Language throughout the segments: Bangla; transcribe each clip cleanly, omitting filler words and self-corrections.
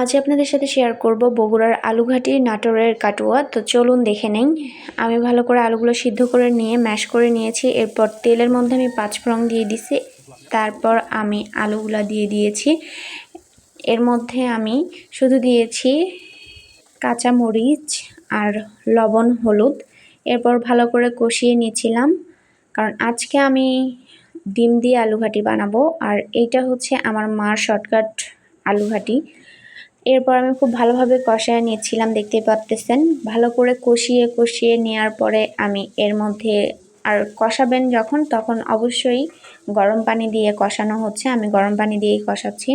আজ আপনাদের সাথে শেয়ার করব বগুড়ার আলুঘাটি নাটোরের কাটুয়া। তো চলুন দেখে নেই। আমি ভালো করে আলুগুলো সিদ্ধ করে নিয়ে ম্যাশ করে নিয়েছি। এরপর তেলের মধ্যে আমি 5 ফোড়ন দিয়ে দিছি। তারপর আমি আলুগুলা দিয়ে দিয়েছি। এর মধ্যে আমি শুধু দিয়েছি কাঁচা মরিচ আর লবণ, হলুদ। এরপর ভালো করে কষিয়ে নিয়েছিলাম, কারণ আজকে আমি ডিম দিয়ে আলুঘাটি বানাবো। আর এইটা হচ্ছে আমার মার শর্টকাট আলুঘাটি। এরপর আমি খুব ভালোভাবে কষায় নিয়েছিলাম, দেখতেই পাচ্ছেন। ভালো করে কষিয়ে নেওয়ার পরে আমি এর মধ্যে আর কষাবেন যখন, তখন অবশ্যই গরম পানি দিয়ে কষানো হচ্ছে। আমি গরম পানি দিয়েই কষাচ্ছি।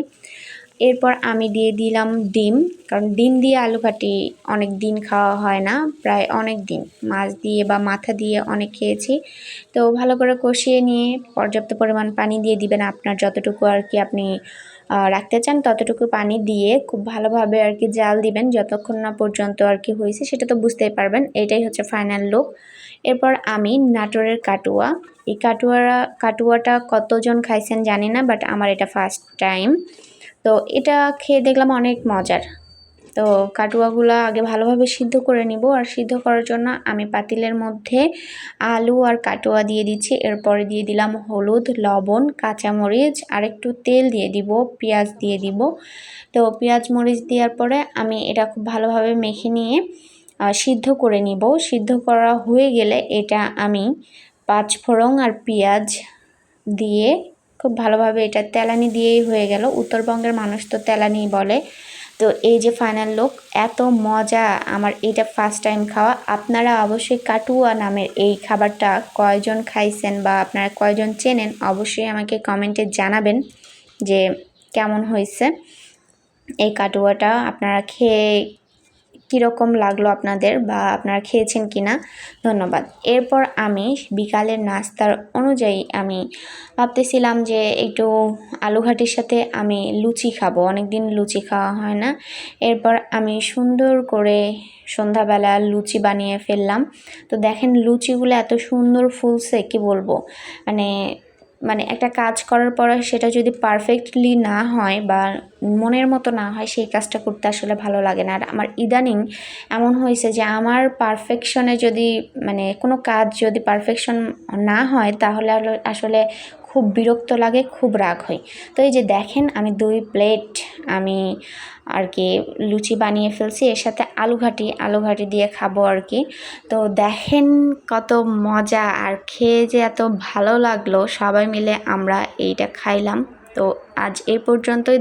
এরপর আমি দিয়ে দিলাম ডিম, কারণ ডিম দিয়ে আলুঘাটি অনেক দিন খাওয়া হয় না, প্রায় অনেক দিন। মাছ দিয়ে বা মাথা দিয়ে অনেক খেয়েছি। তো ভালো করে কষিয়ে নিয়ে পর্যাপ্ত পরিমাণ পানি দিয়ে দিবেন, আপনার যতটুকু আর কি আপনি রাখতে চান ততটুকু পানি দিয়ে খুব ভালোভাবে আর কি জাল দিবেন, যতক্ষণ না পর্যন্ত আর কি হয়েছে সেটা তো বুঝতেই পারবেন। এটাই হচ্ছে ফাইনাল লুক। এরপর আমি নাটোরের কাটুয়া, এই কাটুয়াটা কতজন খাইছেন জানি না, বাট আমার এটা ফার্স্ট টাইম। তো এটা খেয়ে দেখলাম অনেক মজার। তো কাটুয়াগুলো আগে ভালোভাবে সিদ্ধ করে নিব। আর সিদ্ধ করার জন্য আমি পাতিলের মধ্যে আলু আর কাটুয়া দিয়ে দিচ্ছি। এরপরে দিয়ে দিলাম হলুদ, লবণ, কাঁচামরিচ আর একটু তেল দিয়ে দিব, পেঁয়াজ দিয়ে দিব। তো পেঁয়াজ মরিচ দেওয়ার পরে আমি এটা খুব ভালোভাবে মেখে নিয়ে সিদ্ধ করে নিব। সিদ্ধ করা হয়ে গেলে এটা আমি 5 ফোড়ন আর পেঁয়াজ দিয়ে খুব ভালোভাবে, এটা তেলানি দিয়েই হয়ে গেল। উত্তরবঙ্গের মানুষ তো তেলানি বলে। তো এই যে ফাইনাল লুক, এত মজা। আমার এটা ফার্স্ট টাইম খাওয়া। আপনারা অবশ্যই কাটুয়া নামের এই খাবারটা কয়জন খাইছেন বা আপনারা কয়জন চেনেন, অবশ্যই আমাকে কমেন্টে জানাবেন যে কেমন হয়েছে এই কাটুয়াটা, আপনারা খেয়ে কীরকম লাগলো আপনাদের, বা আপনারা খেয়েছেন কি না। ধন্যবাদ। এরপর আমি বিকালের নাস্তার অনুযায়ী আমি ভাবতেছিলাম যে একটু আলুঘাটির সাথে আমি লুচি খাবো, অনেক দিন লুচি খাওয়া হয় না। এরপর আমি সুন্দর করে সন্ধ্যাবেলা লুচি বানিয়ে ফেললাম। তো দেখেন লুচিগুলো এত সুন্দর ফুলছে, কি বলবো। মানে একটা কাজ করার পরে সেটা যদি পারফেক্টলি না হয় বা মনের মতো না হয়, সেই কাজটা করতে আসলে ভালো লাগে না। আর আমার ইদানিং এমন হয়েছে যে আমার পারফেকশনে যদি মানে কোনো কাজ যদি পারফেকশন না হয়, তাহলে আসলে খুব বিরক্ত লাগে, খুব রাগ হয়। তো এই যে দেখেন আমি 2 প্লেট আমি আর কি লুচি বানিয়ে ফেলছি, এর সাথে আলুঘাটি দিয়ে খাবো আর কি। তো দেখেন কত মজা, আর খেয়ে যে এত ভালো লাগলো, সবাই মিলে আমরা এইটা খাইলাম। তো আজ এই পর্যন্তই।